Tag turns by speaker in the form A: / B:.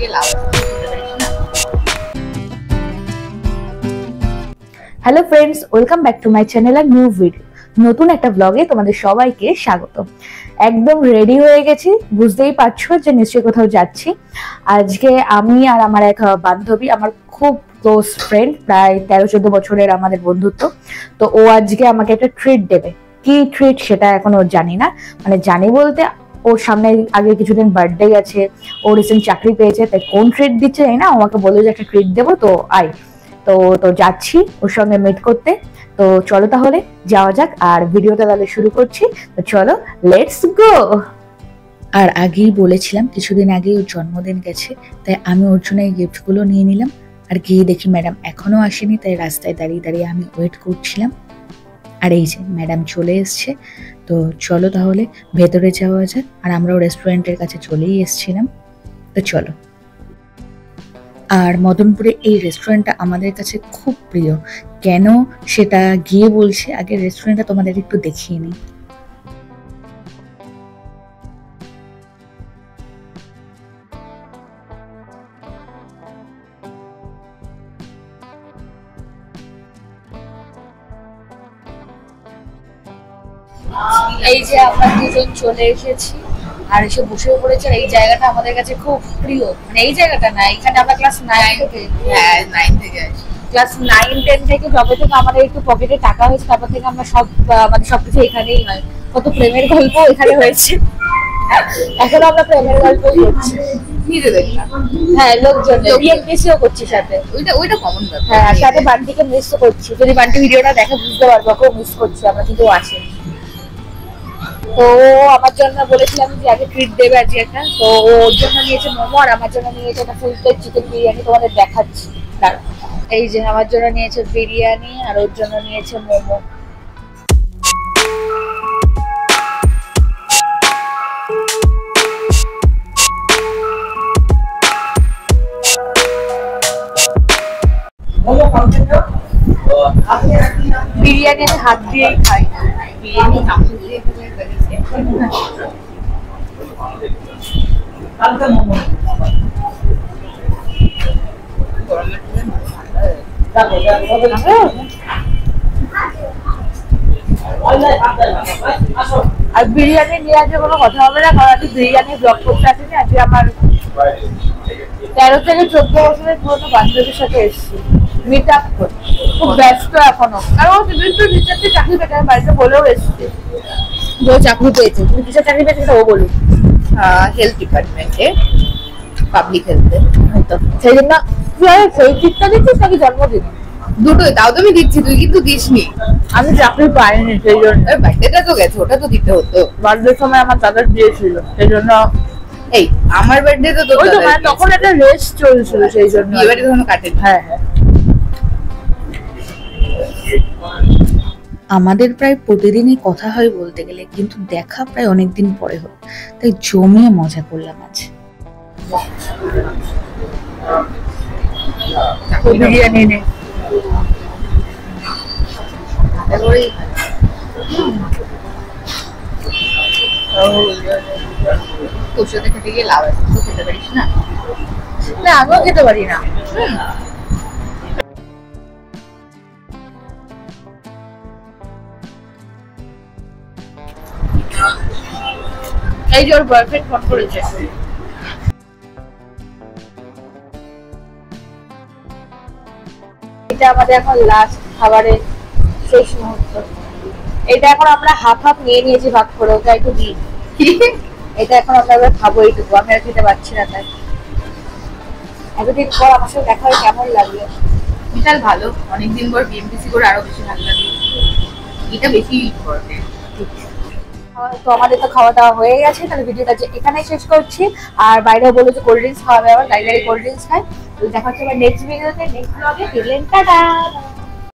A: গিয়ে লাভ আছে।
B: Hello friends, welcome back to my channel আর নিউ ভিডিও। নতুন একটা ব্লগে তোমাদের সবাইকে স্বাগত। একদম রেডি হয়ে গেছি, বুঝতেই পারছো যে নিশ্চয়ই কোথাও যাচ্ছি। আজকে আমি আর আমার এক বান্ধবী, আমার খুব ক্লোজ ফ্রেন্ড, প্রায় 13-14 বছরের আমাদের বন্ধুত্ব। তো ও আজকে আমাকে একটা ট্রিট দেবে। কি ট্রিট সেটা এখনো জানি না, মানে জানি বলতে ওর সামনে আগে কিছুদিন বার্থডে গেছে, ও রিসেন্ট চাকরি পেয়েছে, তাই কোন ট্রিট দিচ্ছে জানি না। আমাকে বললো যে একটা ট্রিট দেবো, তো আয়। তো যাচ্ছি ওর সঙ্গে মিট করতে। তো চলো তাহলে যাওয়া যাক, আর ভিডিওটা তাহলে শুরু করছি। তো চলো, লেটস গো। আর আগেই বলেছিলাম কিছুদিন আগে ওর জন্মদিন গেছে, তাই আমি ওর জন্য এই গিফটগুলো নিয়ে নিলাম। আর গিয়ে দেখি ম্যাডাম এখনো আসেনি, তাই রাস্তায় দাঁড়িয়ে দাঁড়িয়ে আমি ওয়েট করছিলাম। আর এই যে ম্যাডাম চলে এসছে। তো চলো তাহলে ভেতরে যাওয়া যাক। আর আমরাও রেস্টুরেন্টের কাছে চলেই এসছিলাম। তো চলো। আর মদনপুরে এই রেস্টুরেন্টটা আমাদের কাছে খুব প্রিয়। কেন সেটা গিয়ে বলছি, আগে রেস্টুরেন্টটা তোমাদের একটু দেখিয়ে নিই। এই যে আমরা দুজন চলে এসেছি আর এসে বসে পড়েছে। এই জায়গাটা আমাদের কাছে খুব প্রিয়, মানে এই জায়গাটা না, এখানে আমরা ক্লাস 9 থেকে ক্লাস 9-10 থেকে যবে থেকে আমাদের একটু পকেটে টাকা হয়েছে, তারপর থেকে আমরা মানে সবকিছু এখানেই হয়। কত প্রেমের গল্প এখানে হয়েছে, এখনো আমরা প্রেমের গল্প করছি নিজেদের। হ্যাঁ, লোকজন মিসও করছি সাথে, ওইটা কমন ব্যাপার। হ্যাঁ, সাথে বান্টিকে মিস করছি। যদি বান্টি ভিডিওটা দেখে বুঝতে পারবো কেউ মিস করছি আমরা, কিন্তু আসে। তো আমার জন্য বলেছিলাম যে আগে ট্রিট দেবে আজকে একটা, তো ওর জন্য নিয়েছে মোমো আর আমার জন্য নিয়েছে একটা ফুল প্লেট চিকেন বিরিয়ানি। তোমাদের দেখাচ্ছি। এই যে আমার জন্য নিয়েছে বিরিয়ানি আর ওর জন্য নিয়েছে মোমো। বিরিয়ানি আমি হাত দিয়েই খাই, বিরিয়ানি চামচ দিয়ে আর বিরিয়ানি নিয়ে আজকে কোনো কথা হবে না, কারণ আজকে বিরিয়ানি ব্লগ করতে আসিনি। আজকে আমার 13 থেকে 14 বছরের পুরোনো বান্ধবীর সাথে এসেছি মিট আপ করতে। খুব ব্যস্ত এখনো, কারণ ও কিন্তু রিসেন্টলি চাকরি পেয়েছে, আমি বাড়িতে বলেও এসেছি যে ও চাকরি পেয়েছে। তুমি কিসের চাকরি পেয়েছে সেটা ও বলুন।
A: হেলথ ডিপার্টমেন্টে, পাবলিক হেলথে।
B: হয়তো সেই জন্য সেই চিটটা দিচ্ছিস নাকি জন্মদিন?
A: দুটোই। তাও তো আমি দিচ্ছি, তুই কিন্তু দিসনি।
B: আমি চাকরি পাইনি, সেই জন্য।
A: বার্থডেটা তো গেছে, ওটা তো দিতে হতো।
B: বার্থডের সময় আমার দাদার বিয়ে ছিল, সেই জন্য।
A: এই আমার বার্থডে তো তোর
B: দাদার, মানে তখন একটা রেস্ট চলছিল, সেই জন্য।
A: বিয়েবাড়ি তখন কাটেনি।
B: হ্যাঁ হ্যাঁ। আমাদের প্রায় প্রতিদিনই কথা হয় বলতে গেলে, কিন্তু দেখা প্রায় অনেকদিন পরে হয়, তাই জমিয়ে মজা করলাম আজ। বিরিয়ানি নে।
A: তোর সাথে খেতে গিয়ে লাভ আছে, তুই খেতে পারিস না?
B: না, আমিও খেতে পারি না। এই যে ওর বয়ফ্রেন্ড ফোন করেছে। এটা আমাদের এখন লাস্ট খাবারের শেষ মুহূর্ত। এটা এখন আমরা হাফ হাফ নিয়ে নিয়েছি ভাগ করে, ওটা একটু দিই। এটা এখন আমরা খাবো এইটুকু, আমি আর খেতে পারছি না। তাই এতদিন পর আমার সাথে দেখা হয়, কেমন লাগলো?
A: বিশাল ভালো। অনেকদিন পর বিএমপিসি করে আরো বেশি ভালো লাগে। এটা বেশি ইম্পর্টেন্ট।
B: তো আমাদের তো খাওয়া দাওয়া হয়ে গেছে, তাহলে ভিডিওটা এখানেই শেষ করছি। আর বাইরে বলে যে কোল্ড ড্রিঙ্কস খাওয়াবে, আবার গাড়ি কোল্ড ড্রিঙ্কস খাই। তো দেখা হচ্ছে নেক্সট ভিডিওতে, নেক্সট ব্লগে। টাটা।